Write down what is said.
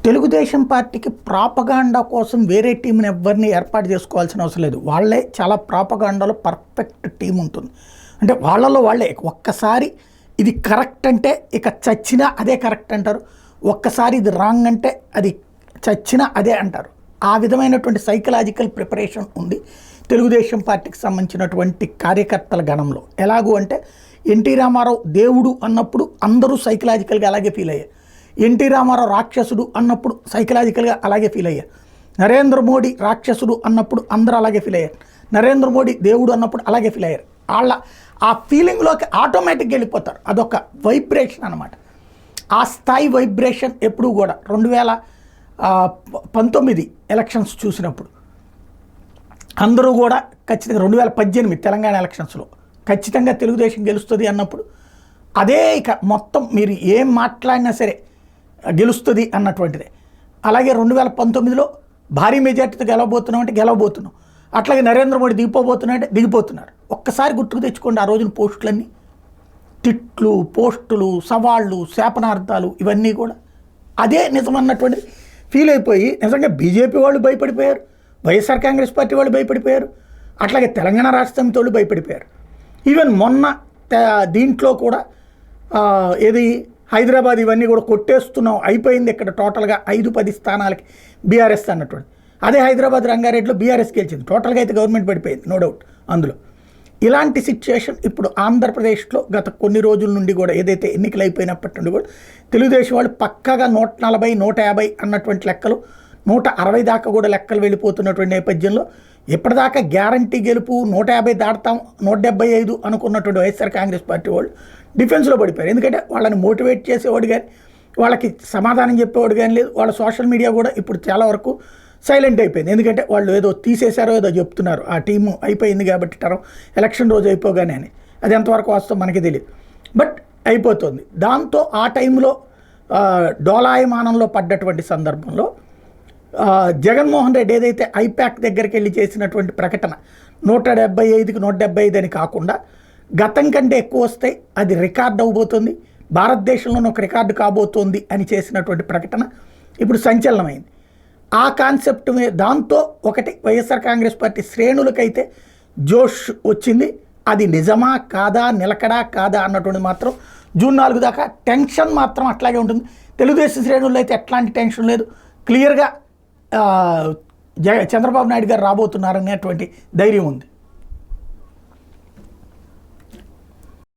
తెలుగుదేశం పార్టీకి ప్రాపగాండా కోసం వేరే టీంని ఎవరిని ఏర్పాటు చేసుకోవాల్సిన అవసరం లేదు. వాళ్ళే చాలా ప్రాపగాండాలో పర్ఫెక్ట్ టీం ఉంటుంది. అంటే వాళ్ళలో వాళ్ళే ఒక్కసారి ఇది కరెక్ట్ అంటే ఇక చచ్చినా అదే కరెక్ట్ అంటారు, ఒక్కసారి ఇది రాంగ్ అంటే అది చచ్చినా అదే అంటారు. ఆ విధమైనటువంటి సైకలాజికల్ ప్రిపరేషన్ ఉంది తెలుగుదేశం పార్టీకి సంబంధించినటువంటి కార్యకర్తల గణంలో. ఎలాగూ అంటే ఎన్టీ రామారావు దేవుడు అన్నప్పుడు అందరూ సైకలాజికల్గా అలాగే ఫీల్ అయ్యారు. ఎన్టీ రామారావు రాక్షసుడు అన్నప్పుడు సైకలాజికల్గా అలాగే ఫీల్ అయ్యారు. నరేంద్ర మోడీ రాక్షసుడు అన్నప్పుడు అందరూ అలాగే ఫీల్ అయ్యారు. నరేంద్ర మోడీ దేవుడు అన్నప్పుడు అలాగే ఫీల్ అయ్యారు. వాళ్ళ ఆ ఫీలింగ్లోకి ఆటోమేటిక్గా వెళ్ళిపోతారు. అదొక వైబ్రేషన్ అనమాట. ఆ స్థాయి వైబ్రేషన్ ఎప్పుడూ కూడా 2019 ఎలక్షన్స్ చూసినప్పుడు అందరూ కూడా ఖచ్చితంగా 2018 తెలంగాణ ఎలక్షన్స్లో ఖచ్చితంగా తెలుగుదేశం గెలుస్తుంది అన్నప్పుడు అదే ఇక మొత్తం మీరు ఏం మాట్లాడినా సరే గెలుస్తుంది అన్నటువంటిదే. అలాగే 2019లో భారీ మెజార్టీతో గెలవబోతున్నాం అంటే గెలవబోతున్నాం. అట్లాగే నరేంద్ర మోడీ దిగిపోబోతున్నా అంటే దిగిపోతున్నారు. ఒక్కసారి గుర్తుకు తెచ్చుకోండి ఆ రోజున పోస్టులన్నీ, తిట్లు, పోస్టులు, సవాళ్ళు, శాపనార్థాలు, ఇవన్నీ కూడా అదే నిజమన్నటువంటి ఫీల్ అయిపోయి నిజంగా బీజేపీ వాళ్ళు భయపడిపోయారు, వైఎస్ఆర్ కాంగ్రెస్ పార్టీ వాళ్ళు భయపడిపోయారు, అట్లాగే తెలంగాణ రాష్ట్ర సమితి వాళ్ళు భయపడిపోయారు. ఈవెన్ మొన్న దీంట్లో కూడా ఏది హైదరాబాద్ ఇవన్నీ కూడా కొట్టేస్తున్నాం అయిపోయింది ఇక్కడ టోటల్గా 5-10 స్థానాలకి బీఆర్ఎస్ అన్నటువంటి. అదే హైదరాబాద్ రంగారెడ్డిలో బీఆర్ఎస్ గెలిచింది. టోటల్గా అయితే గవర్నమెంట్ పడిపోయింది, నో డౌట్ అందులో. ఇలాంటి సిచ్యుయేషన్ ఇప్పుడు ఆంధ్రప్రదేశ్లో గత కొన్ని రోజుల నుండి కూడా ఏదైతే ఎన్నికలు అయిపోయినప్పటి నుండి కూడా తెలుగుదేశం వాళ్ళు పక్కాగా 140, 150 అన్నటువంటి లెక్కలు, 160 దాకా కూడా లెక్కలు వెళ్ళిపోతున్నటువంటి నేపథ్యంలో ఇప్పటిదాకా గ్యారంటీ గెలుపు 150 దాటుతాం, 175 అనుకున్నటువంటి వైఎస్ఆర్ కాంగ్రెస్ పార్టీ వాళ్ళు డిఫెన్స్లో పడిపోయారు. ఎందుకంటే వాళ్ళని మోటివేట్ చేసేవాడు కానీ వాళ్ళకి సమాధానం చెప్పేవాడు కానీ లేదు. వాళ్ళ సోషల్ మీడియా కూడా ఇప్పుడు చాలా వరకు సైలెంట్ అయిపోయింది. ఎందుకంటే వాళ్ళు ఏదో తీసేశారో ఏదో చెప్తున్నారు, ఆ టీము అయిపోయింది కాబట్టి టర్మ్ ఎలక్షన్ రోజు అయిపోగానే అని. అది ఎంతవరకు వాస్తవం మనకి తెలియదు, బట్ అయిపోతుంది. దాంతో ఆ టైంలో డోలాయమానంలో పడ్డటువంటి సందర్భంలో జగన్మోహన్ రెడ్డి ఏదైతే ఐప్యాక్ దగ్గరికి వెళ్ళి చేసినటువంటి ప్రకటన 175కి 175 అని కాకుండా గతం కంటే ఎక్కువ వస్తే అది రికార్డ్ అవ్వబోతుంది, భారతదేశంలోనే ఒక రికార్డు కాబోతోంది అని చేసినటువంటి ప్రకటన ఇప్పుడు సంచలనమైంది. ఆ కాన్సెప్ట్ దాంతో ఒకటి వైఎస్ఆర్ కాంగ్రెస్ పార్టీ శ్రేణులకైతే జోష్ వచ్చింది. అది నిజమా కాదా, నిలకడా కాదా అన్నటువంటి మాత్రం జూన్ 4 దాకా టెన్షన్ మాత్రం అట్లాగే ఉంటుంది. తెలుగుదేశం శ్రేణుల్లో అయితే ఎట్లాంటి టెన్షన్ లేదు, క్లియర్గా చంద్రబాబు నాయుడు గారు రాబోతున్నారనేటువంటి ధైర్యం ఉంది.